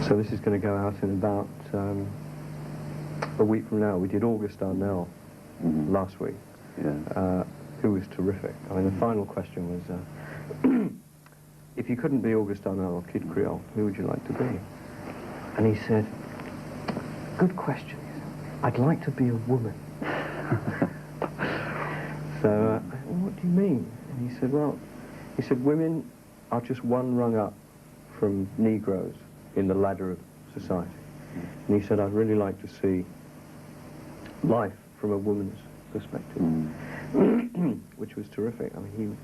So this is going to go out in about a week from now. We did August Arnell last week, who was terrific. I mean, the final question was, if you couldn't be August Arnell or Kid Creole, who would you like to be? And he said, good question. He said, I'd like to be a woman. So, I said, what do you mean? And he said, well, he said, women are just one rung up from Negroes in the ladder of society. And he said, I'd really like to see life from a woman's perspective, which was terrific. I mean,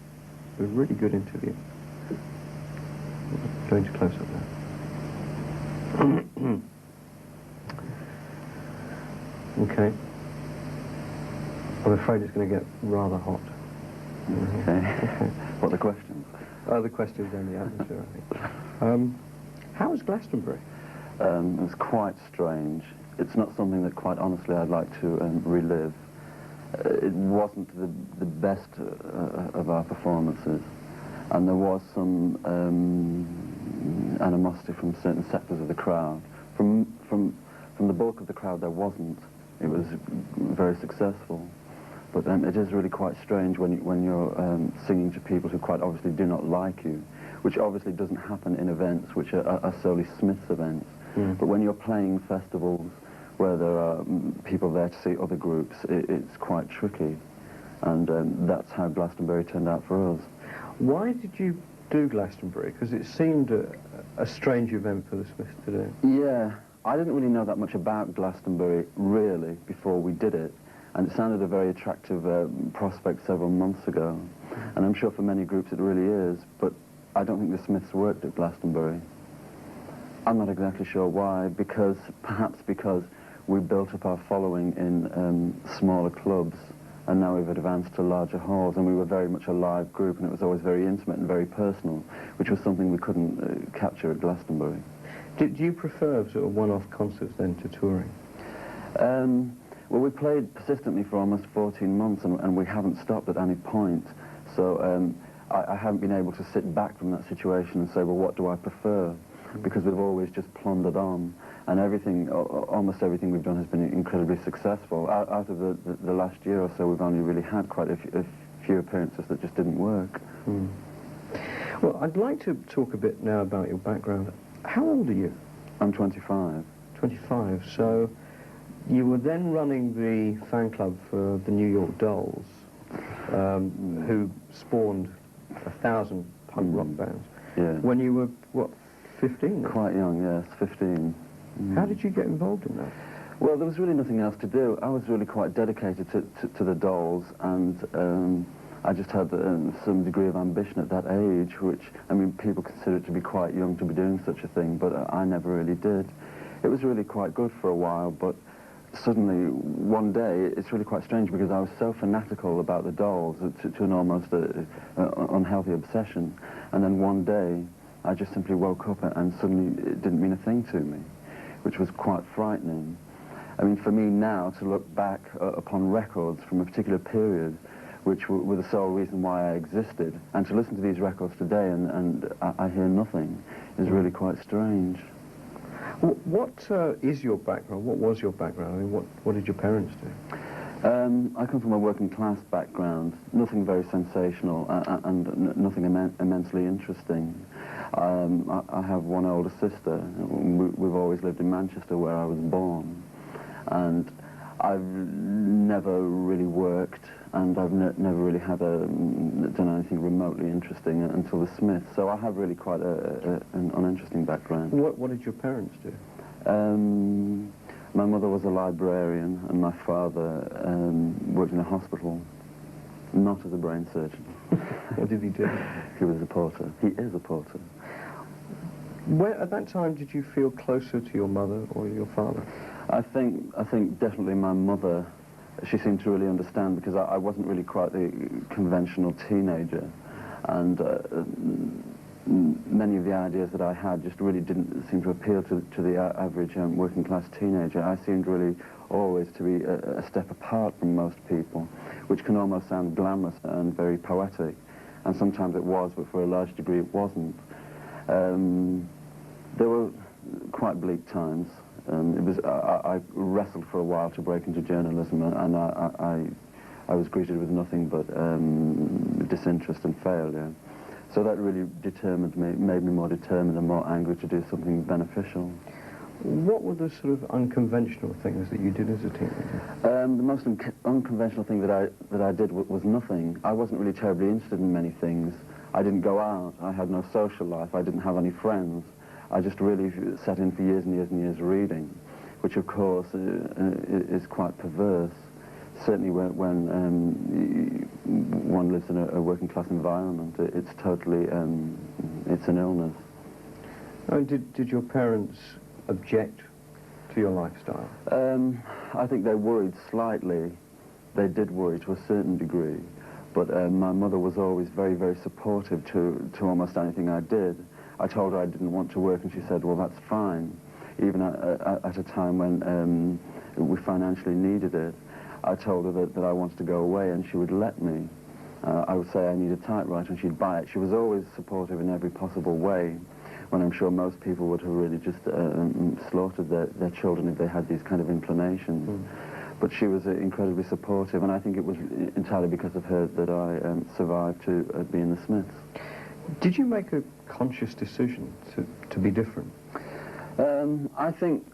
it was a really good interview. Going to close up now. Okay. I'm afraid it's going to get rather hot. Okay. What are the questions? The questions and the atmosphere, I think. How was Glastonbury? It was quite strange. It's not something that, quite honestly, I'd like to relive. It wasn't the best of our performances, and there was some animosity from certain sectors of the crowd. From the bulk of the crowd, there wasn't. It was very successful. But it is really quite strange when you're singing to people who quite obviously do not like you, which obviously doesn't happen in events which are solely Smith's events. But when you're playing festivals where there are people there to see other groups, it's quite tricky. And that's how Glastonbury turned out for us. Why did you do Glastonbury? Because it seemed a strange event for the Smiths to do. Yeah, I didn't really know that much about Glastonbury, really, before we did it. And it sounded a very attractive prospect several months ago. And I'm sure for many groups it really is, but I don't think the Smiths worked at Glastonbury. I'm not exactly sure why, perhaps because we built up our following in smaller clubs, and now we've advanced to larger halls, and we were very much a live group, and it was always very intimate and very personal, which was something we couldn't capture at Glastonbury. Do you prefer sort of one-off concerts then to touring? Well, we played persistently for almost 14 months, and we haven't stopped at any point. So I haven't been able to sit back from that situation and say, well, what do I prefer? Because we've always just plundered on, and everything, almost everything we've done has been incredibly successful. Out of the last year or so, we've only really had quite a few appearances that just didn't work. Well, I'd like to talk a bit now about your background. How old are you? I'm 25. 25, so you were then running the fan club for the New York Dolls, who spawned 1,000 punk rock bands. Yeah. When you were, what, 15? Then? Quite young, yes, 15. How did you get involved in that? Well, there was really nothing else to do. I was really quite dedicated to the Dolls, and I just had some degree of ambition at that age, which, I mean, people consider it to be quite young to be doing such a thing, but I never really did. It was really quite good for a while, but suddenly, one day, it's really quite strange because I was so fanatical about the Dolls to an almost unhealthy obsession, and then one day, I just simply woke up and suddenly it didn't mean a thing to me, which was quite frightening. I mean, for me now, to look back upon records from a particular period, which were the sole reason why I existed, and to listen to these records today and I hear nothing, is really quite strange. What is your background? What was your background? I mean, what did your parents do? I come from a working class background, nothing very sensational and nothing immensely interesting. I have one older sister. We've always lived in Manchester, where I was born, and I've never really worked, and I've never really had done anything remotely interesting until the Smiths. So I have really quite an uninteresting background. What did your parents do? My mother was a librarian, and my father worked in a hospital, not as a brain surgeon. What did he do? He was a porter. He is a porter. Where, at that time, did you feel closer to your mother or your father? I think definitely my mother. She seemed to really understand, because I wasn't really quite the conventional teenager, and many of the ideas that I had just really didn't seem to appeal to the average working class teenager. I seemed really always to be a step apart from most people, which can almost sound glamorous and very poetic, and sometimes it was, but for a large degree it wasn't. There quite bleak times. I wrestled for a while to break into journalism, and I was greeted with nothing but disinterest and failure. So that really determined me, made me more determined and more angry to do something beneficial. What were the sort of unconventional things that you did as a teenager? The most unconventional thing that I did was nothing. I wasn't really terribly interested in many things. I didn't go out. I had no social life. I didn't have any friends. I just really sat in for years and years and years reading, which of course is quite perverse. Certainly when one lives in a working class environment, it's totally, it's an illness. Did your parents object to your lifestyle? I think they worried slightly. They did worry to a certain degree, but my mother was always very, very supportive to almost anything I did. I told her I didn't want to work, and she said, well, that's fine. Even at a time when we financially needed it, I told her that I wanted to go away, and she would let me. I would say I need a typewriter, and she'd buy it. She was always supportive in every possible way, when I'm sure most people would have really just slaughtered their children if they had these kind of inclinations. Mm. But she was incredibly supportive, and I think it was entirely because of her that I survived to be in the Smiths. Did you make a conscious decision to be different? I think,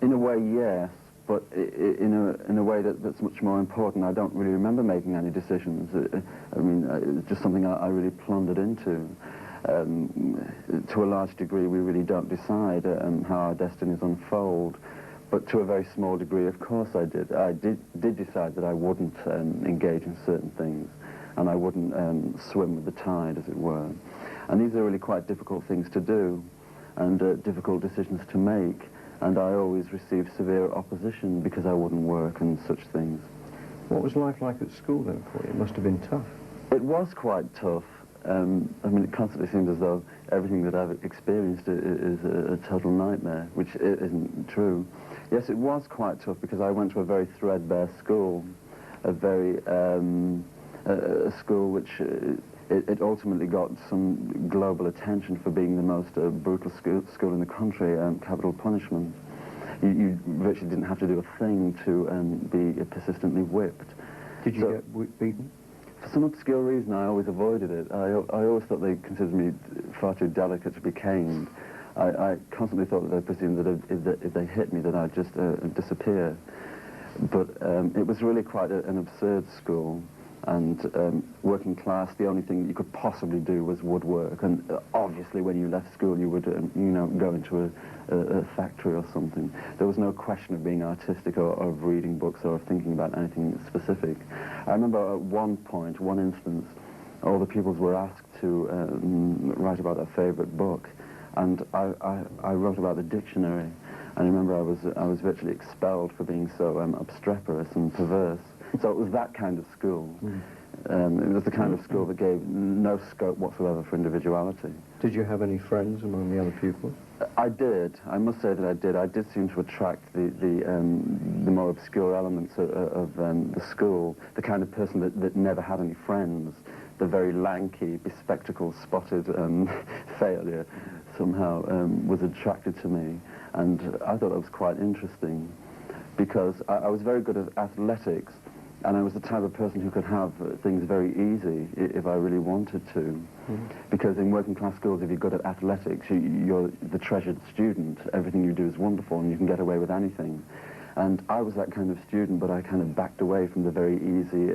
in a way, yes, but in a way that's much more important. I don't really remember making any decisions. I mean, it's just something I really plundered into. To a large degree, we really don't decide how our destinies unfold, but to a very small degree, of course I did. I did decide that I wouldn't engage in certain things, and I wouldn't swim with the tide, as it were. And these are really quite difficult things to do, and difficult decisions to make, and I always received severe opposition because I wouldn't work and such things. What was life like at school then for you? It must have been tough. It was quite tough. I mean, it constantly seems as though everything that I've experienced is a total nightmare, which isn't true. Yes, it was quite tough because I went to a very threadbare school, a very a school which it ultimately got some global attention for being the most brutal school in the country, capital punishment. You virtually didn't have to do a thing to be persistently whipped. Did you get beaten? For some obscure reason, I always avoided it. I always thought they considered me far too delicate to be caned. I constantly thought that they presumed that if they hit me, that I'd just disappear. But it was really quite an absurd school. And working class, the only thing that you could possibly do was woodwork. And obviously, when you left school, you would, go into a factory or something. There was no question of being artistic or of reading books or of thinking about anything specific. I remember at one point, one instance, all the pupils were asked to write about their favorite book, and I wrote about the dictionary. And I remember I was virtually expelled for being so obstreperous and perverse. So it was that kind of school. Mm. It was the kind of school that gave no scope whatsoever for individuality. Did you have any friends among the other pupils? I did. I must say that I did. I did seem to attract the more obscure elements of the school, the kind of person that never had any friends, the very lanky, bespectacled, spotted failure somehow was attracted to me. And I thought it was quite interesting because I was very good at athletics, and I was the type of person who could have things very easy if I really wanted to. Mm-hmm. Because in working class schools, if you're good at athletics, you're the treasured student. Everything you do is wonderful, and you can get away with anything. And I was that kind of student, but I kind of backed away from the very easy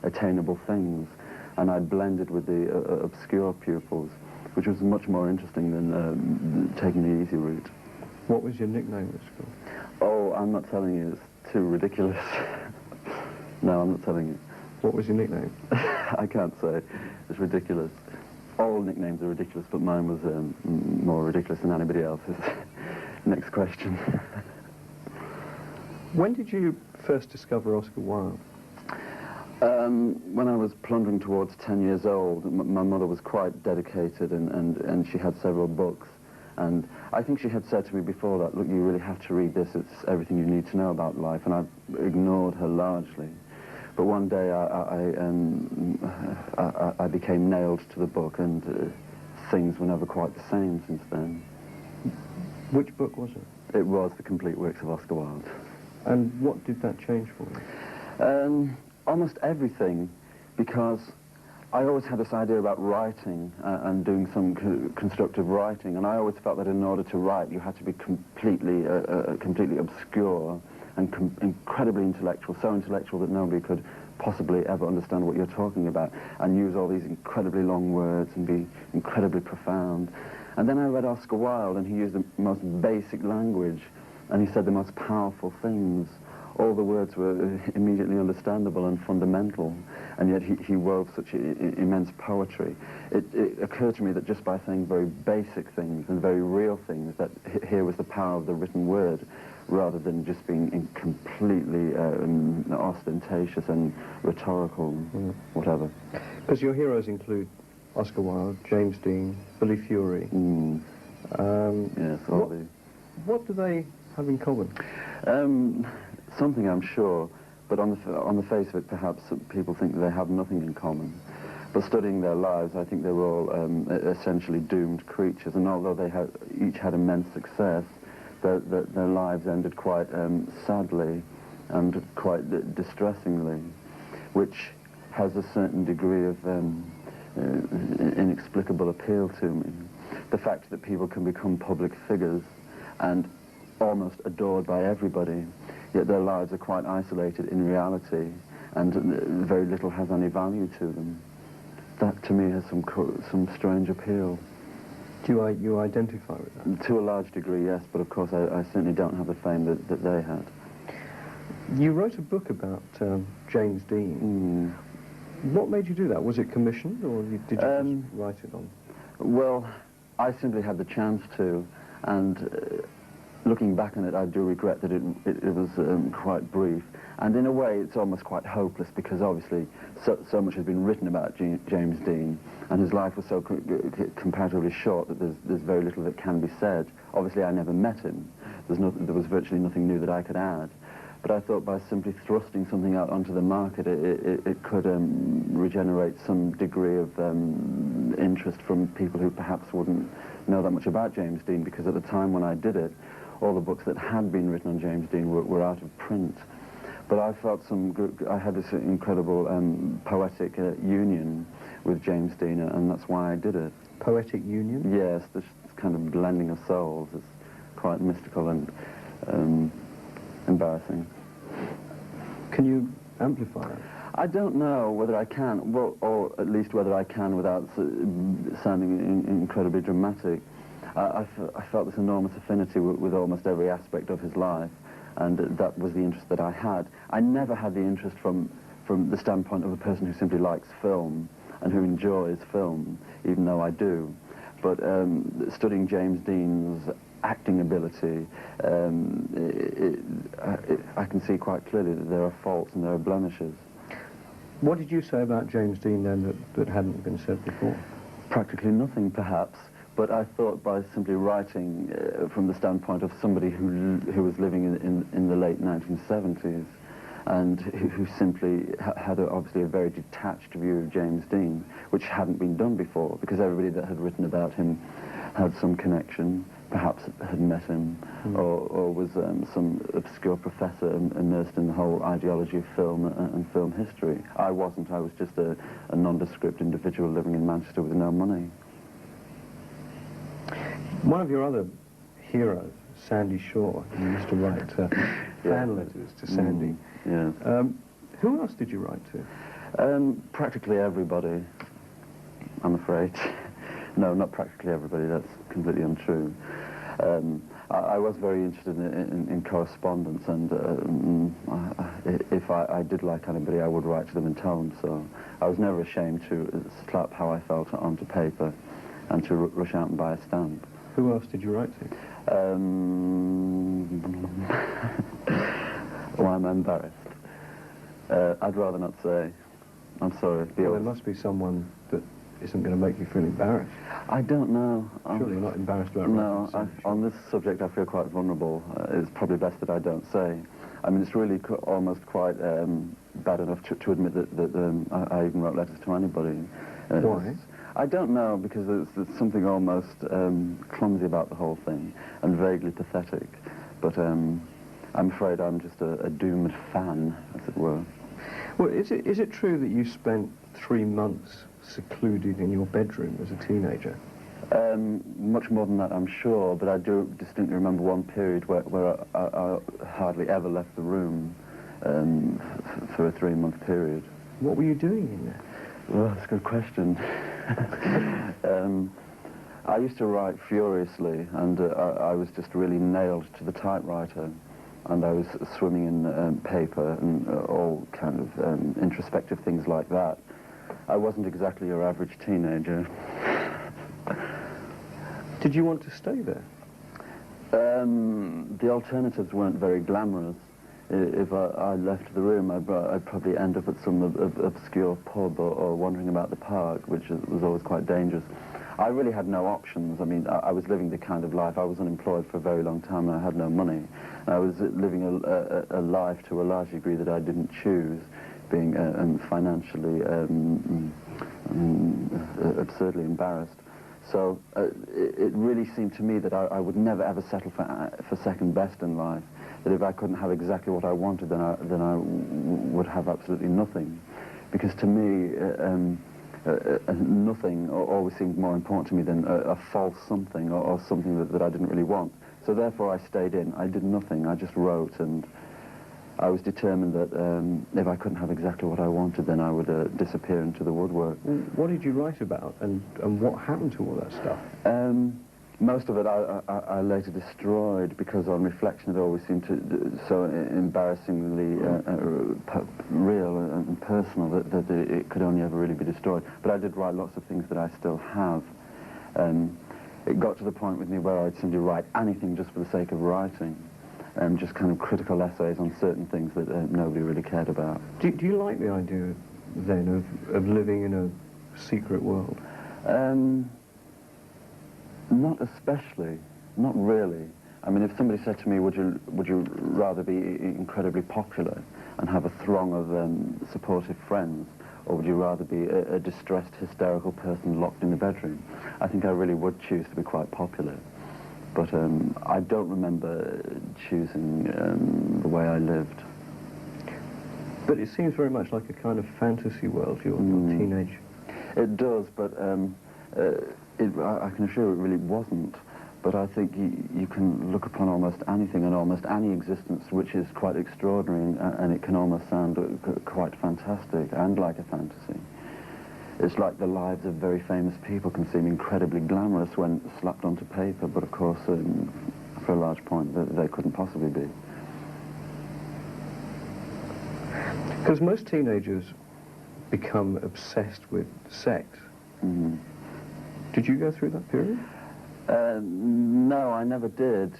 attainable things. And I blended with the obscure pupils, which was much more interesting than taking the easy route. What was your nickname at school? Oh, I'm not telling you. It's too ridiculous. No, I'm not telling you. What was your nickname? I can't say. It's ridiculous. All nicknames are ridiculous, but mine was more ridiculous than anybody else's. Next question. When did you first discover Oscar Wilde? When I was plundering towards 10 years old, my mother was quite dedicated, and she had several books. And I think she had said to me before that, look, you really have to read this, it's everything you need to know about life, and I've ignored her largely. But one day I became nailed to the book, and things were never quite the same since then. Which book was it? It was The Complete Works of Oscar Wilde. And what did that change for you? Almost everything, because I always had this idea about writing and doing some constructive writing, and I always felt that in order to write you had to be completely obscure and incredibly intellectual, so intellectual that nobody could possibly ever understand what you're talking about, and use all these incredibly long words and be incredibly profound. And then I read Oscar Wilde, and he used the most basic language, and he said the most powerful things. All the words were immediately understandable and fundamental, and yet he wove such immense poetry. It occurred to me that just by saying very basic things and very real things, that here was the power of the written word, rather than just being completely ostentatious and rhetorical, whatever. Because your heroes include Oscar Wilde, James Dean, Billy Fury. Yes, what do they have in common? Something, I'm sure, but on the face of it, perhaps people think that they have nothing in common. But studying their lives, I think they were all essentially doomed creatures, and although they each had immense success, their lives ended quite sadly and quite distressingly, which has a certain degree of inexplicable appeal to me. The fact that people can become public figures and almost adored by everybody, yet their lives are quite isolated in reality, and very little has any value to them. That, to me, has some strange appeal. Do you identify with that? To a large degree, yes, but of course I certainly don't have the fame that they had. You wrote a book about James Dean. What made you do that? Was it commissioned, or did you just write it on? Well, I simply had the chance to, and looking back on it, I do regret that it was quite brief. And in a way, it's almost quite hopeless, because obviously so much has been written about James Dean, and his life was so comparatively short that there's very little that can be said. Obviously, I never met him. There was virtually nothing new that I could add. But I thought by simply thrusting something out onto the market, it could regenerate some degree of interest from people who perhaps wouldn't know that much about James Dean, because at the time when I did it, all the books that had been written on James Dean were out of print. But I felt I had this incredible poetic union with James Dean, and that's why I did it. Poetic union? Yes, this kind of blending of souls is quite mystical and embarrassing. Can you amplify it? I don't know whether I can, well, or at least whether I can without sounding incredibly dramatic. I felt this enormous affinity with almost every aspect of his life, and that was the interest that I had. I never had the interest from the standpoint of a person who simply likes film and who enjoys film, even though I do. But studying James Dean's acting ability, I can see quite clearly that there are faults and there are blemishes. What did you say about James Dean then that hadn't been said before? Practically nothing, perhaps. But I thought by simply writing from the standpoint of somebody who was living in the late 1970s, and who simply had obviously a very detached view of James Dean, which hadn't been done before, because everybody that had written about him had some connection, perhaps had met him, or was some obscure professor immersed in the whole ideology of film and film history. I wasn't. I was just a nondescript individual living in Manchester with no money. One of your other heroes, Sandy Shaw, you used to write fan letters to Sandy. Yeah. Who else did you write to? Practically everybody, I'm afraid. No, not practically everybody, that's completely untrue. I was very interested in correspondence, and if I did like anybody, I would write to them and tell them so. I was never ashamed to slap how I felt onto paper and to rush out and buy a stamp. Who else did you write to? Well, I'm embarrassed. I'd rather not say. I'm sorry. Well, there must be someone that isn't going to make you feel embarrassed. I don't know. Surely you're not embarrassed about No, on this subject I feel quite vulnerable. It's probably best that I don't say. I mean, it's really almost quite bad enough to admit that I even wrote letters to anybody. Why? I don't know, because there's something almost clumsy about the whole thing and vaguely pathetic. But I'm afraid I'm just a doomed fan, as it were. Well, is it true that you spent 3 months secluded in your bedroom as a teenager? Much more than that, I'm sure, but I do distinctly remember one period where I hardly ever left the room for a 3-month period. What were you doing in there? Well, that's a good question. I used to write furiously, and I was just really nailed to the typewriter, and I was swimming in paper and all kind of introspective things like that. I wasn't exactly your average teenager. Did you want to stay there? The alternatives weren't very glamorous. If I left the room, I'd probably end up at some obscure pub or wandering about the park, which was always quite dangerous. I really had no options. I mean, I was living the kind of life, I was unemployed for a very long time and I had no money. I was living a life to a large degree that I didn't choose, being financially absurdly embarrassed. So it really seemed to me that I would never ever settle for second best in life. That if I couldn't have exactly what I wanted, then I would have absolutely nothing. Because to me, nothing always seemed more important to me than a false something or something that I didn't really want. So therefore I stayed in. I did nothing. I just wrote, and I was determined that if I couldn't have exactly what I wanted, then I would disappear into the woodwork. What did you write about, and what happened to all that stuff? Most of it I later destroyed, because on reflection it always seemed so embarrassingly real and personal that it could only ever really be destroyed. But I did write lots of things that I still have. It got to the point with me where I'd simply write anything just for the sake of writing. Just kind of critical essays on certain things that nobody really cared about. Do you like the idea, then, of living in a secret world? Not especially, not really. I mean, if somebody said to me, would you rather be incredibly popular and have a throng of supportive friends, or would you rather be a distressed, hysterical person locked in the bedroom? I think I really would choose to be quite popular. But I don't remember choosing the way I lived. But it seems very much like a kind of fantasy world, your teenage. It does, but I can assure you it really wasn't. But I think you can look upon almost anything and almost any existence which is quite extraordinary, and it can almost sound quite fantastic and like a fantasy. It's like the lives of very famous people can seem incredibly glamorous when slapped onto paper, but of course, for a large point, they couldn't possibly be. Because most teenagers become obsessed with sex. Mm-hmm. Did you go through that period? No, I never did.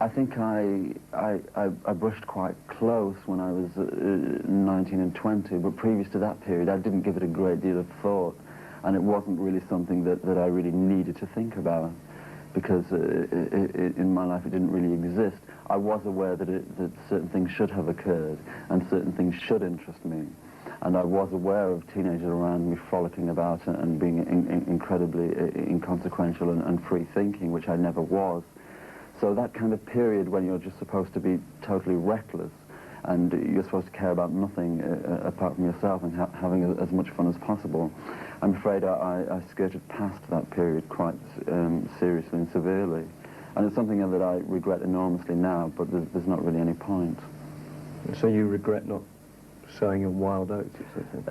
I think I brushed quite close when I was 19 and 20, but previous to that period I didn't give it a great deal of thought, and it wasn't really something that I really needed to think about, because in my life it didn't really exist. I was aware that certain things should have occurred and certain things should interest me, and I was aware of teenagers around me frolicking about and being incredibly inconsequential and free-thinking, which I never was. So that kind of period when you're just supposed to be totally reckless and you're supposed to care about nothing apart from yourself and having as much fun as possible, I'm afraid I skirted past that period quite seriously and severely. And it's something that I regret enormously now, but there's not really any point. So you regret not sowing your wild oats or something?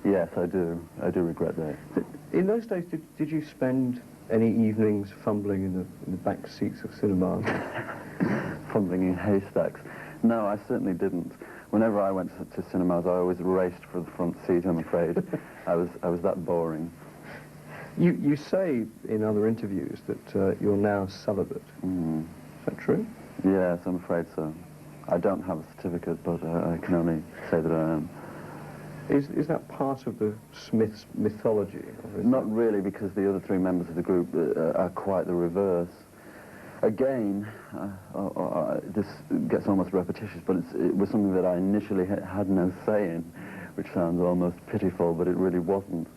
Yes, I do. I do regret that. In those days, did you spend any evenings fumbling in the back seats of cinemas? Fumbling in haystacks? No, I certainly didn't. Whenever I went to cinemas, I always raced for the front seat, I'm afraid. I was that boring. You say in other interviews that you're now celibate. Mm. Is that true? Yes, I'm afraid so. I don't have a certificate, but I can only say that I am. Is that part of the Smiths' mythology? Not really, because the other three members of the group are quite the reverse. Again, this gets almost repetitious, but it was something that I initially had no say in, which sounds almost pitiful, but it really wasn't.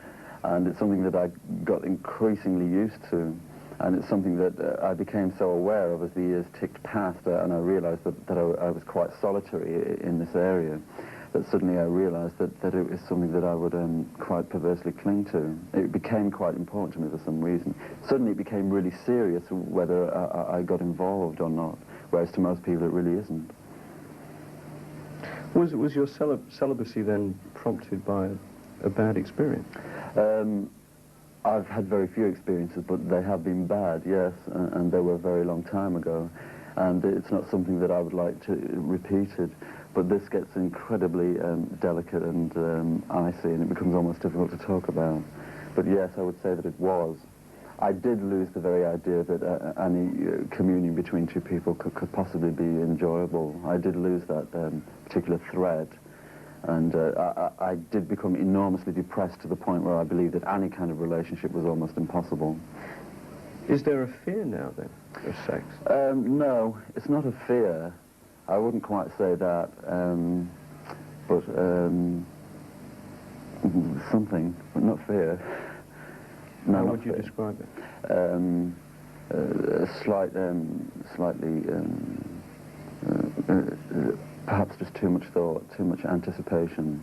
And it's something that I got increasingly used to. And it's something that I became so aware of as the years ticked past, and I realized that I was quite solitary in this area, that suddenly I realized that it was something that I would quite perversely cling to. It became quite important to me for some reason. Suddenly it became really serious whether I got involved or not, whereas to most people it really isn't. Was your celibacy then prompted by a bad experience? I've had very few experiences, but they have been bad, yes, and they were a very long time ago. And it's not something that I would like to repeat it, but this gets incredibly delicate and icy, and it becomes almost difficult to talk about. But yes, I would say that it was. I did lose the very idea that any communion between two people could possibly be enjoyable. I did lose that particular thread. And I did become enormously depressed to the point where I believed that any kind of relationship was almost impossible. Is there a fear now, then, of sex? No, it's not a fear. I wouldn't quite say that. But something, but not fear. No, how would you describe it? A slightly... perhaps just too much thought, too much anticipation.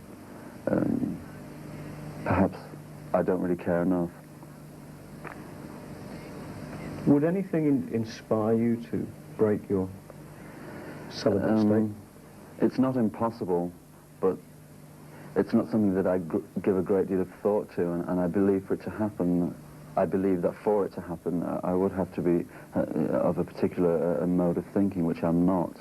Perhaps I don't really care enough. Would anything inspire you to break your celibate state? It's not impossible, but it's not something that I give a great deal of thought to, and I believe for it to happen, I believe that for it to happen, I would have to be of a particular mode of thinking, which I'm not.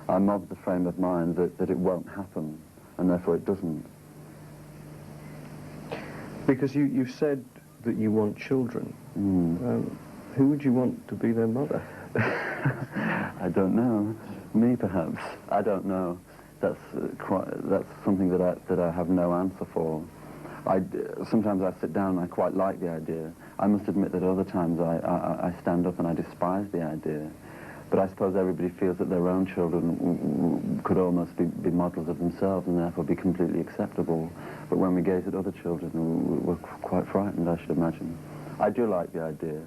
I'm of the frame of mind that it won't happen, and therefore it doesn't. Because you've said that you want children. Who would you want to be their mother? I don't know. Me, perhaps. I don't know. That's something that I have no answer for. Sometimes I sit down and I quite like the idea. I must admit that other times I stand up and I despise the idea. But I suppose everybody feels that their own children could almost be models of themselves and therefore be completely acceptable. But when we gaze at other children, we're quite frightened, I should imagine. I do like the idea,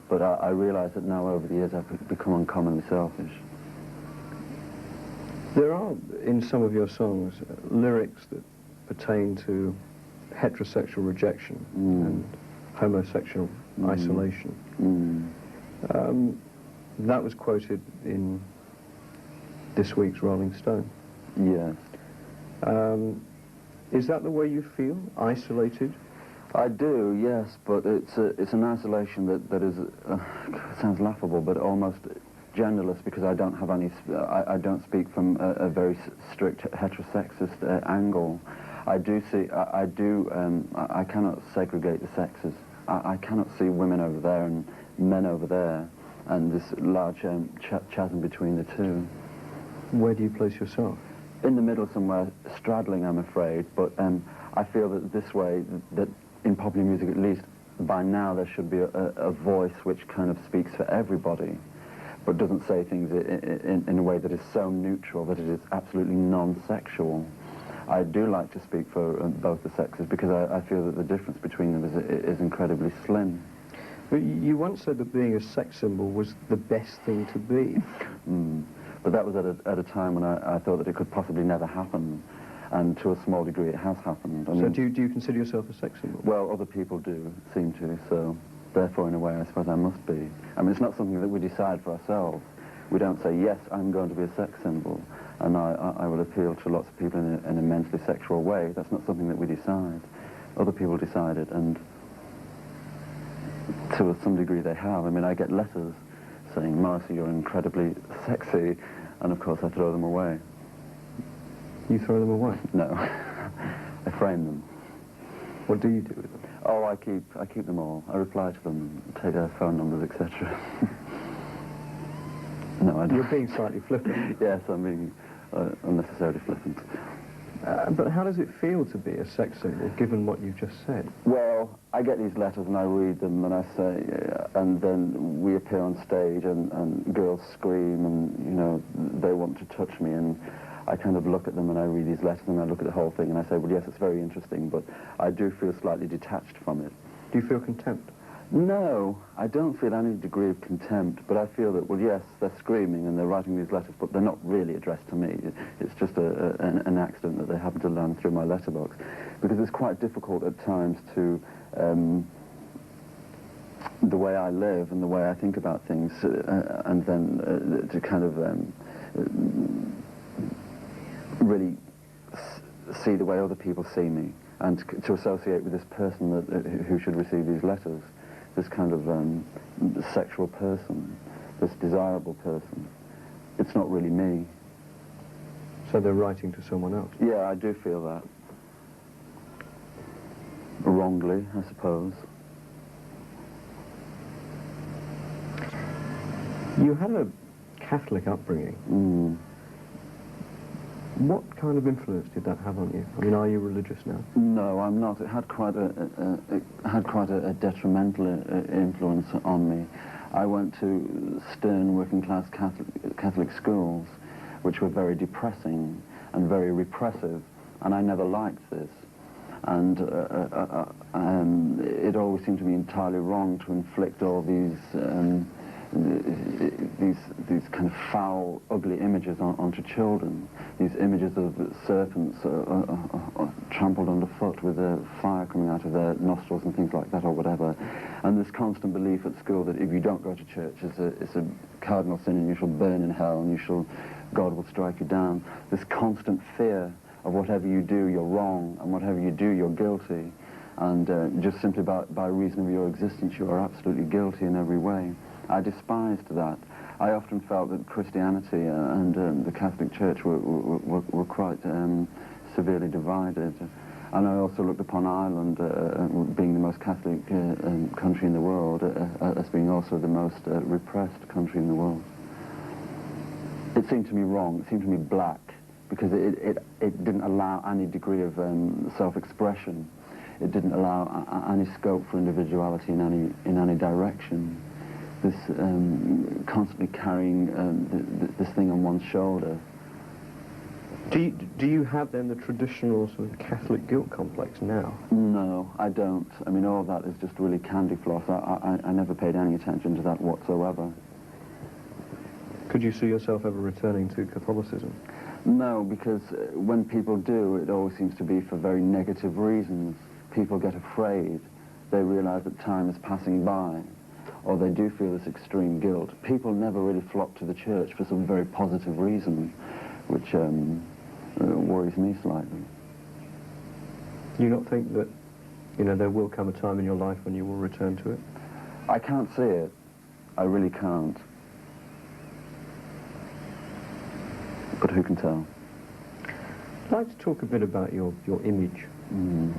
but I realise that now over the years I've become uncommonly selfish. There are, in some of your songs, lyrics that pertain to heterosexual rejection and homosexual isolation. That was quoted in this week's Rolling Stone. Yes. Is that the way you feel, isolated? I do, yes, but it's an isolation that is, sounds laughable, but almost genderless, because I don't have any, I don't speak from a very strict heterosexist angle. I cannot segregate the sexes. I cannot see women over there and men over there, and this large chasm between the two. Where do you place yourself? In the middle somewhere, straddling, I'm afraid, but I feel that this way, that in popular music at least, by now there should be a voice which kind of speaks for everybody, but doesn't say things in a way that is so neutral that it is absolutely non-sexual. I do like to speak for both the sexes because I feel that the difference between them is incredibly slim. You once said that being a sex symbol was the best thing to be. But that was at a time when I thought that it could possibly never happen, and to a small degree it has happened. I mean, do you consider yourself a sex symbol? Well, other people do seem to, so therefore in a way I suppose I must be. I mean, it's not something that we decide for ourselves. We don't say, yes, I'm going to be a sex symbol, and I will appeal to lots of people in an immensely sexual way. That's not something that we decide. Other people decide it, and to some degree they have. I mean, I get letters saying, Morrissey, you're incredibly sexy, and of course I throw them away. You throw them away? No. I frame them. What do you do with them? Oh, I keep them all. I reply to them, take their phone numbers, etc. No, I don't. You're being slightly flippant. Yes, I'm being unnecessarily flippant. But how does it feel to be a sex symbol, given what you've just said? Well, I get these letters and I read them and I say, and then we appear on stage and girls scream and, you know, they want to touch me, and I kind of look at them and I read these letters and I look at the whole thing and I say, well, yes, it's very interesting, but I do feel slightly detached from it. Do you feel contempt? No, I don't feel any degree of contempt, but I feel that, well, yes, they're screaming and they're writing these letters, but they're not really addressed to me. It's just an accident that they happen to land through my letterbox. Because it's quite difficult at times to, the way I live and the way I think about things, and then to kind of really see the way other people see me, and to associate with this person who should receive these letters. This kind of sexual person, this desirable person. It's not really me. So they're writing to someone else? Yeah, I do feel that. Wrongly, I suppose. You had a Catholic upbringing. Mm. What kind of influence did that have on you? I mean, are you religious now? No, I'm not. It had quite a detrimental influence on me. I went to stern working-class Catholic schools, which were very depressing and very repressive, and I never liked this. And it always seemed to me entirely wrong to inflict all these kind of foul, ugly images onto children. These images of serpents trampled underfoot with fire coming out of their nostrils and things like that, or whatever. And this constant belief at school that if you don't go to church, it's a cardinal sin and you shall burn in hell and God will strike you down. This constant fear of whatever you do, you're wrong, and whatever you do, you're guilty. And just simply by reason of your existence, you are absolutely guilty in every way. I despised that. I often felt that Christianity and the Catholic Church were quite severely divided. And I also looked upon Ireland, being the most Catholic country in the world, as being also the most repressed country in the world. It seemed to me wrong, it seemed to me black, because it didn't allow any degree of self-expression. It didn't allow any scope for individuality in any direction. This constantly carrying this thing on one's shoulder. Do you have then the traditional sort of Catholic guilt complex now? No, I don't. I mean, all of that is just really candy floss. I never paid any attention to that whatsoever. Could you see yourself ever returning to Catholicism? No, because when people do, it always seems to be for very negative reasons. People get afraid. They realize that time is passing by, or they do feel this extreme guilt. People never really flock to the church for some very positive reason, which worries me slightly. Do you not think that, you know, there will come a time in your life when you will return to it? I can't see it. I really can't. But who can tell? I'd like to talk a bit about your image. Mm.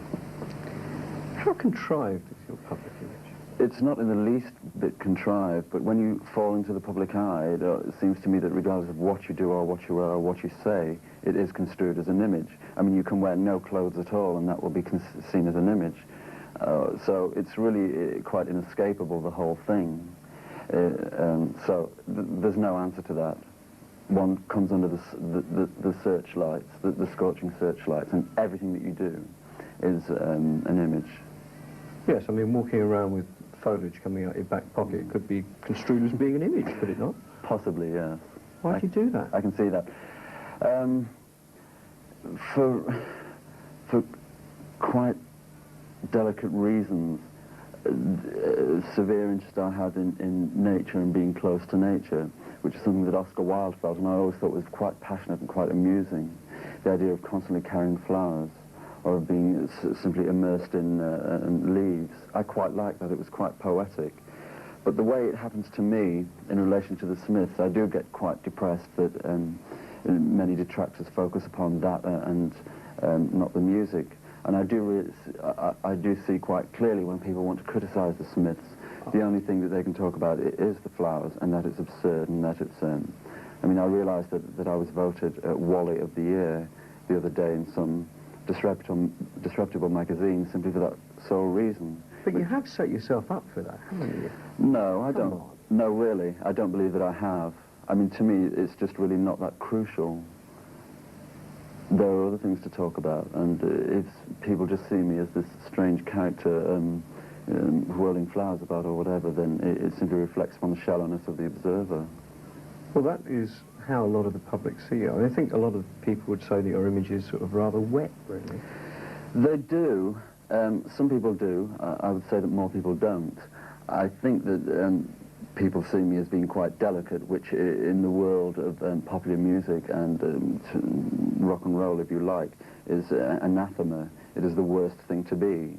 How contrived is your public image? It's not in the least bit contrived, but when you fall into the public eye, it seems to me that regardless of what you do or what you wear or what you say, it is construed as an image. I mean, you can wear no clothes at all and that will be seen as an image. So it's really quite inescapable, the whole thing. So there's no answer to that. One comes under the searchlights, the scorching searchlights, and everything that you do is an image. Yes, I mean, walking around with foliage coming out your back pocket could be construed as being an image, could it not? Possibly, yes. Why do you do that? I can see that. For quite delicate reasons, severe interest I had in nature and being close to nature, which is something that Oscar Wilde felt, and I always thought was quite passionate and quite amusing. The idea of constantly carrying flowers, or of being simply immersed in leaves. I quite liked that. It was quite poetic. But the way it happens to me in relation to the Smiths, I do get quite depressed that many detractors focus upon that and not the music. And I do see quite clearly when people want to criticize the Smiths, the only thing that they can talk about is the flowers, and that it's absurd, and that it's... I mean, I realized that I was voted Wally of the Year the other day in some disreputable magazine simply for that sole reason. But you have set yourself up for that, haven't you? No, I don't. No, really, I don't believe that I have. I mean, to me, it's just really not that crucial. There are other things to talk about, and if people just see me as this strange character whirling flowers about or whatever, then it simply reflects on the shallowness of the observer. Well, that is how a lot of the public see you. I mean, I think a lot of people would say that your image is sort of rather wet, really. They do. Some people do. I would say that more people don't. I think that people see me as being quite delicate, which in the world of popular music and rock and roll, if you like, is anathema. It is the worst thing to be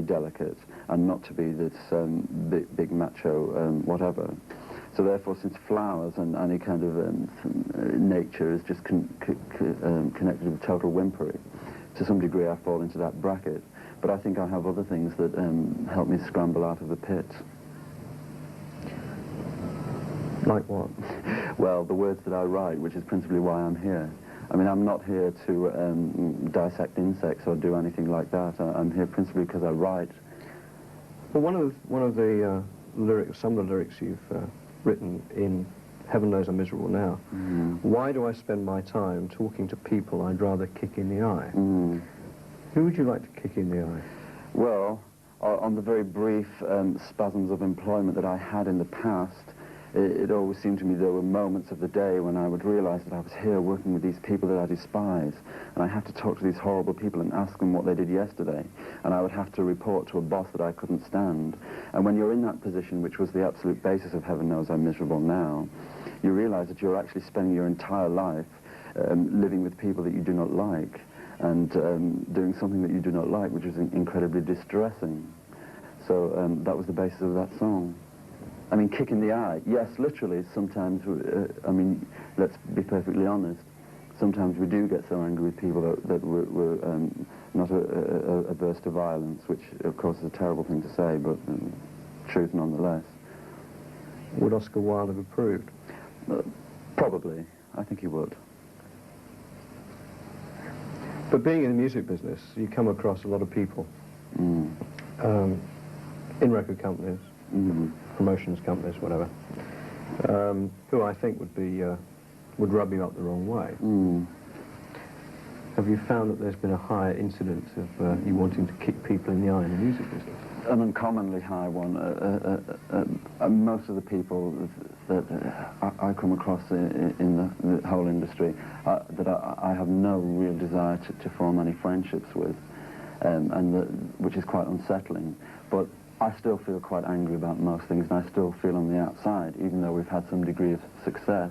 delicate and not to be this big macho whatever. So therefore, since flowers and any kind of nature is just connected with total whimpery, to some degree I fall into that bracket. But I think I have other things that help me scramble out of the pit. Like what? Well, the words that I write, which is principally why I'm here. I mean, I'm not here to dissect insects or do anything like that. I'm here principally because I write. Well, one of the lyrics, some of the lyrics you've written in Heaven Knows I'm Miserable Now. Why do I spend my time talking to people I'd rather kick in the eye? Who would you like to kick in the eye? Well, on the very brief spasms of employment that I had in the past, it always seemed to me there were moments of the day when I would realize that I was here working with these people that I despise, and I have to talk to these horrible people and ask them what they did yesterday, and I would have to report to a boss that I couldn't stand. And when you're in that position, which was the absolute basis of Heaven Knows I'm Miserable Now, you realize that you're actually spending your entire life living with people that you do not like, and doing something that you do not like, which is incredibly distressing. So that was the basis of that song. I mean, kick in the eye. Yes, literally, sometimes, I mean, let's be perfectly honest, sometimes we do get so angry with people that we're not averse to violence, which, of course, is a terrible thing to say, but truth nonetheless. Would Oscar Wilde have approved? Probably. I think he would. But being in the music business, you come across a lot of people in record companies, promotions companies, whatever, who I think would rub you up the wrong way. Have you found that there's been a higher incidence of you wanting to kick people in the eye in the music business? An uncommonly high one. Most of the people that I come across in the whole industry that I have no real desire to form any friendships with, which is quite unsettling. But I still feel quite angry about most things, and I still feel on the outside, even though we've had some degree of success,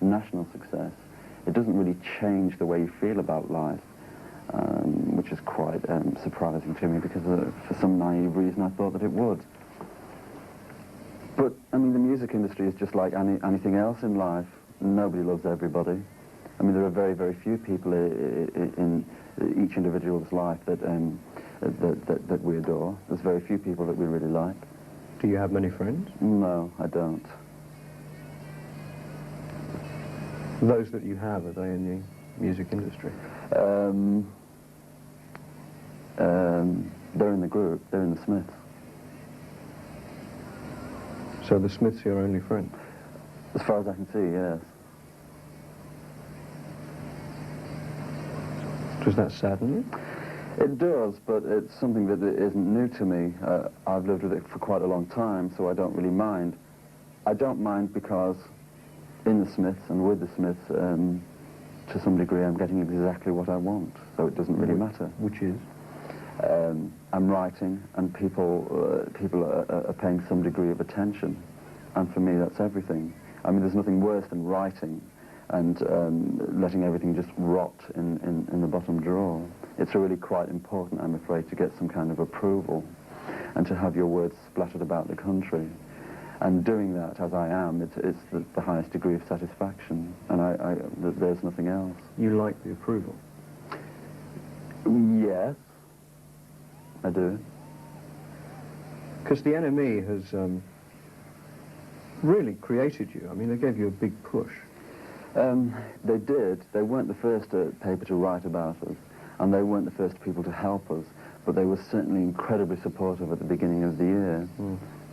national success, it doesn't really change the way you feel about life. Which is quite surprising to me, because for some naive reason I thought that it would. But, I mean, the music industry is just like anything else in life. Nobody loves everybody. I mean, there are very, very few people in each individual's life that we adore. There's very few people that we really like. Do you have many friends? No, I don't. Those that you have, are they in the music industry? They're in the group, they're in the Smiths. So the Smiths are your only friend? As far as I can see, yes. Does that sadden you? It does, but it's something that isn't new to me. I've lived with it for quite a long time, so I don't really mind. I don't mind because in the Smiths and with the Smiths, to some degree, I'm getting exactly what I want, so it doesn't really matter. Which is? I'm writing, and people are paying some degree of attention, and for me that's everything. I mean, there's nothing worse than writing and letting everything just rot in the bottom drawer. It's really quite important, I'm afraid, to get some kind of approval and to have your words splattered about the country. And doing that, as I am, it's the highest degree of satisfaction, and there's nothing else. You like the approval? Yes, I do. Because the NME has really created you. I mean, they gave you a big push. They did. They weren't the first paper to write about us, and they weren't the first people to help us, but they were certainly incredibly supportive at the beginning of the year.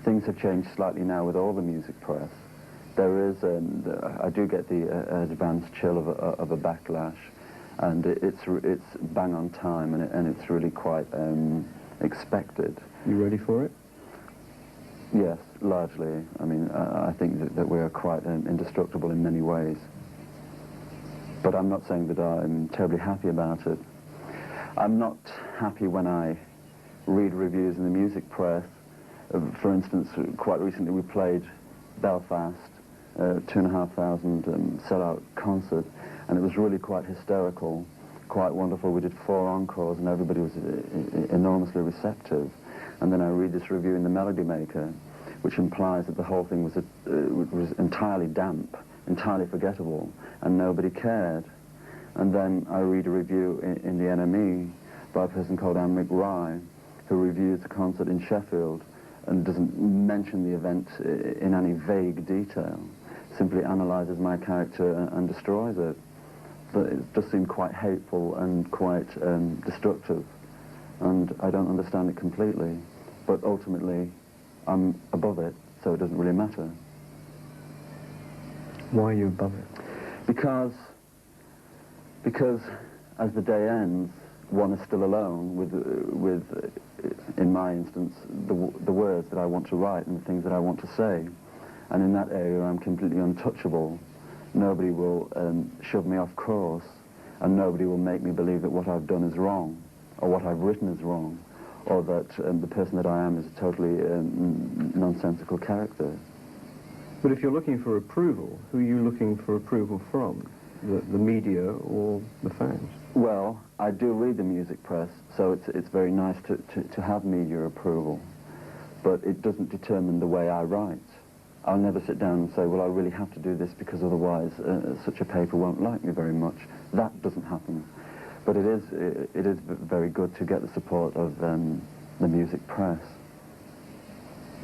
Things have changed slightly now with all the music press. There is, I do get the advanced chill of a backlash, and it's bang on time, and it's really quite expected. You ready for it? Yes, largely. I mean, I think that we are quite indestructible in many ways. But I'm not saying that I'm terribly happy about it. I'm not happy when I read reviews in the music press. For instance, quite recently we played Belfast, 2,500 sell-out concert, and it was really quite hysterical, quite wonderful. We did 4 encores and everybody was enormously receptive. And then I read this review in the Melody Maker, which implies that the whole thing was entirely damp, entirely forgettable, and nobody cared. And then I read a review in the NME by a person called Anne McRae, who reviews the concert in Sheffield and doesn't mention the event in any vague detail, simply analyzes my character and destroys it. So it just seemed quite hateful and quite destructive, and I don't understand it completely. But ultimately, I'm above it, so it doesn't really matter. Why are you above it? Because as the day ends, one is still alone with in my instance, the words that I want to write and the things that I want to say. And in that area, I'm completely untouchable. Nobody will shove me off course, and nobody will make me believe that what I've done is wrong, or what I've written is wrong, or that the person that I am is a totally nonsensical character. But if you're looking for approval, who are you looking for approval from? The media or the fans? Well, I do read the music press, so it's very nice to have media approval, but it doesn't determine the way I write. I'll never sit down and say, well, I really have to do this because otherwise such a paper won't like me very much. That doesn't happen. But it is very good to get the support of the music press.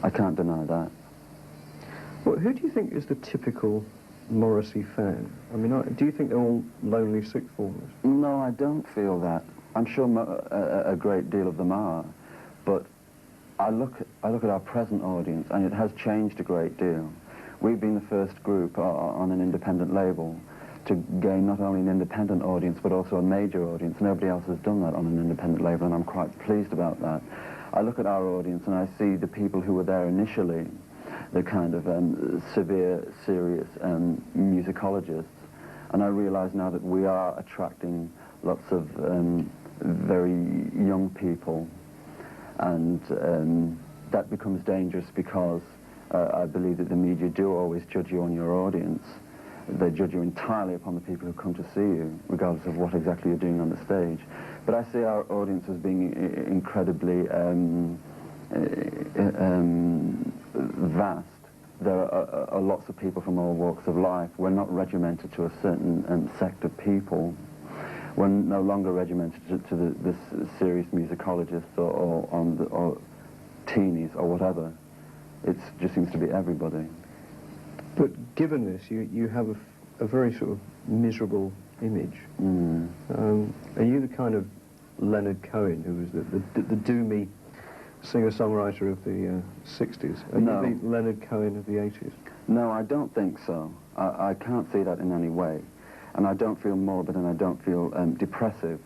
I can't deny that. Well, who do you think is the typical Morrissey fan? I mean, do you think they're all lonely sixth formers? No, I don't feel that. I'm sure a great deal of them are, but I look at our present audience, and it has changed a great deal. We've been the first group on an independent label to gain not only an independent audience, but also a major audience. Nobody else has done that on an independent label, and I'm quite pleased about that. I look at our audience, and I see the people who were there initially, the kind of severe, serious musicologists, and I realize now that we are attracting lots of very young people, and that becomes dangerous because I believe that the media do always judge you on your audience. They judge you entirely upon the people who come to see you, regardless of what exactly you're doing on the stage. But I see our audience as being incredibly vast. There are lots of people from all walks of life. We're not regimented to a certain sect of people. We're no longer regimented to this serious musicologists or teenies or whatever. It just seems to be everybody. But given this, you have a very sort of miserable image. Mm. Are you the kind of Leonard Cohen, who was the doomy singer-songwriter of the 60s? Are No. you the Leonard Cohen of the 80s? No, I don't think so. I can't see that in any way. And I don't feel morbid, and I don't feel depressive,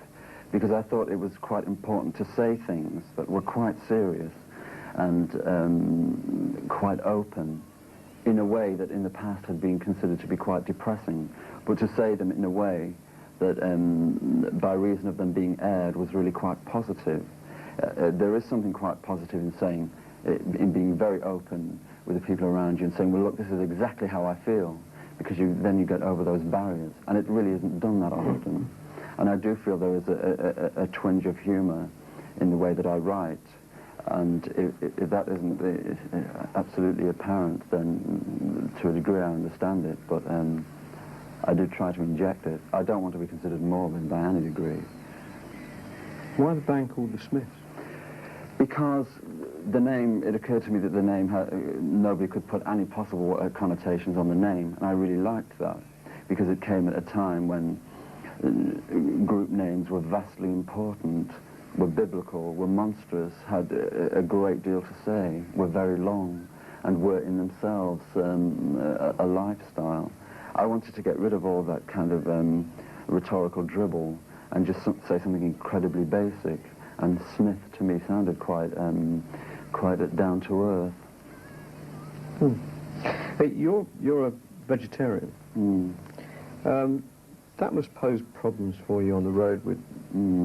because I thought it was quite important to say things that were quite serious and quite open, in a way that in the past had been considered to be quite depressing, but to say them in a way that by reason of them being aired was really quite positive. There is something quite positive in saying, in being very open with the people around you and saying, well, look, this is exactly how I feel, because then you get over those barriers, and it really isn't done that often. And I do feel there is a twinge of humour in the way that I write, and if that isn't absolutely apparent, then to a degree I understand it, but I do try to inject it. I don't want to be considered morbid by any degree. Why the band called the Smiths? Because the name, it occurred to me that the name, nobody could put any possible connotations on the name, and I really liked that, because it came at a time when group names were vastly important, were biblical, were monstrous, had a great deal to say, were very long, and were in themselves a lifestyle. I wanted to get rid of all that kind of rhetorical dribble and just say something incredibly basic. And Smith, to me, sounded quite down to earth. Hey, you're a vegetarian. That must pose problems for you on the road with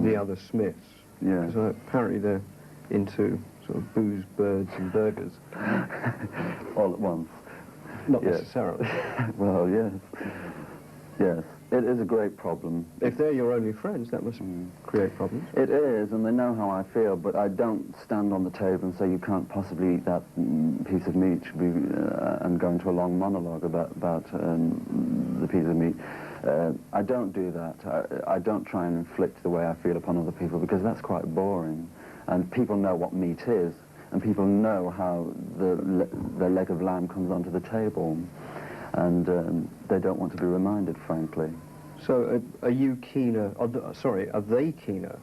the other Smiths. Yeah. Because apparently they're into sort of booze, birds, and burgers. All at once. Not necessarily. Well, yes. Yes, it is a great problem. If they're your only friends, that must create problems. It is, and they know how I feel, but I don't stand on the table and say you can't possibly eat that piece of meat, and go into a long monologue about the piece of meat. I don't do that. I don't try and inflict the way I feel upon other people, because that's quite boring. And people know what meat is, and people know how the leg of lamb comes onto the table. And they don't want to be reminded, frankly. So are you keener, are they keener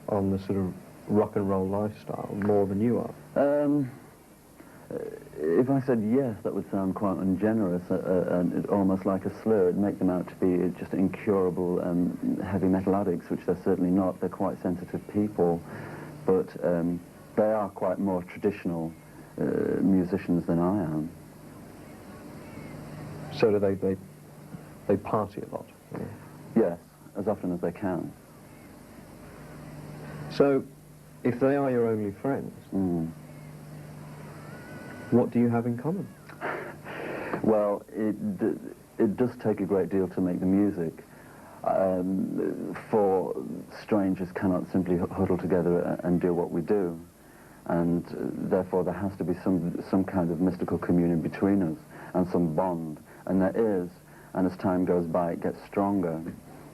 on the sort of rock and roll lifestyle more than you are? If I said yes, that would sound quite ungenerous and almost like a slur. It'd make them out to be just incurable heavy metal addicts, which they're certainly not. They're quite sensitive people, but they are quite more traditional musicians than I am. So do they party a lot? Yeah. Yes, as often as they can. So, if they are your only friends, what do you have in common? Well, it does take a great deal to make the music. For strangers cannot simply huddle together and do what we do, and therefore there has to be some kind of mystical communion between us and some bond. And there is, and as time goes by, it gets stronger.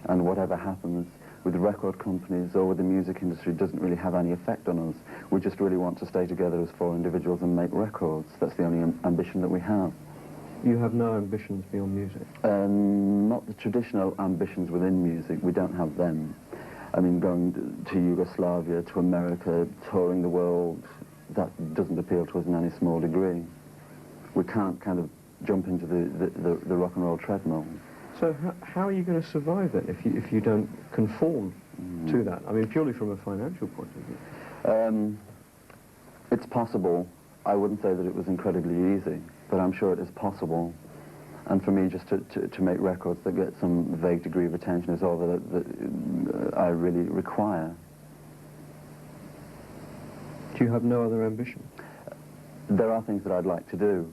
And whatever happens with record companies or with the music industry doesn't really have any effect on us. We just really want to stay together as four individuals and make records. That's the only ambition that we have. You have no ambitions beyond music? Not the traditional ambitions within music. We don't have them. I mean, going to Yugoslavia, to America, touring the world, that doesn't appeal to us in any small degree. We can't kind of jump into the rock and roll treadmill. So how are you going to survive then if you don't conform to that? I mean, purely from a financial point of view. It's possible. I wouldn't say that it was incredibly easy, but I'm sure it is possible. And for me, just to make records that get some vague degree of attention is all that I really require. Do you have no other ambition? There are things that I'd like to do,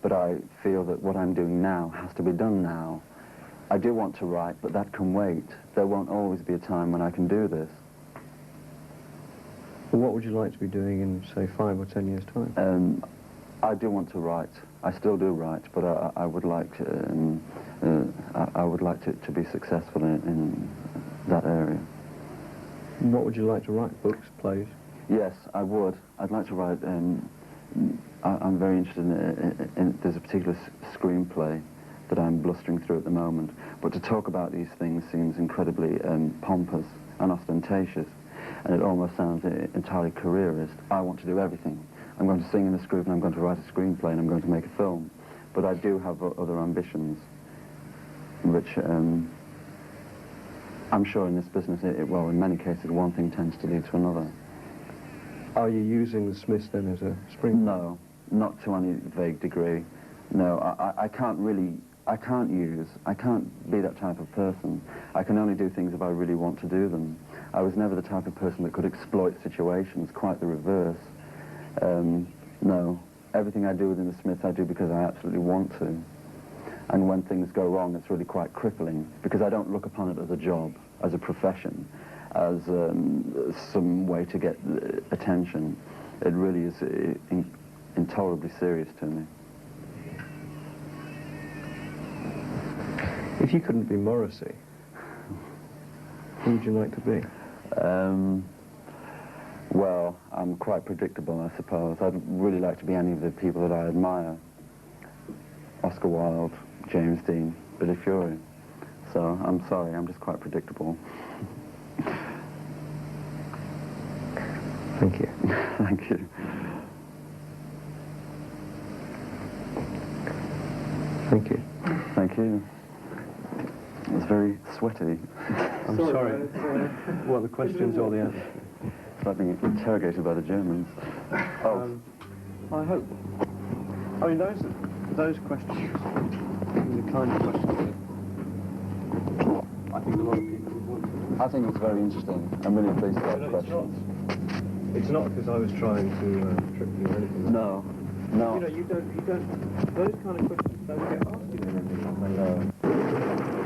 but I feel that what I'm doing now has to be done now. I do want to write, but that can wait. There won't always be a time when I can do this. Well, what would you like to be doing in, say, 5 or 10 years' time? I do want to write. I still do write, but I would like to be successful in that area. What would you like to write? Books, plays? Yes, I would. I'd like to write. I'm very interested in there's a particular screenplay that I'm blustering through at the moment. But to talk about these things seems incredibly pompous and ostentatious, and it almost sounds entirely careerist. I want to do everything. I'm going to sing in a group, and I'm going to write a screenplay, and I'm going to make a film. But I do have other ambitions, which I'm sure in this business, well, in many cases, one thing tends to lead to another. Are you using the Smiths then as a spring? No, not to any vague degree. No, I can't be that type of person. I can only do things if I really want to do them. I was never the type of person that could exploit situations, quite the reverse. No, everything I do within the Smiths I do because I absolutely want to. And when things go wrong, it's really quite crippling, because I don't look upon it as a job, as a profession, as some way to get attention. It really is intolerably serious to me. If you couldn't be Morrissey, who would you like to be? Well, I'm quite predictable, I suppose. I'd really like to be any of the people that I admire. Oscar Wilde, James Dean, Billy Fury. So, I'm sorry, I'm just quite predictable. Thank you. Thank you. Thank you. Thank you. It was very very sweaty. I'm sorry. What, the questions or the answers? It's like being interrogated by the Germans. Oh. I hope. I mean, those questions, the kind of questions that I think a lot of people would want. I think it's very interesting. I'm really pleased about the questions. It's not because I was trying to trick you or anything. Like No, no. you know, you don't. Those kind of questions don't get asked in anything like that. No.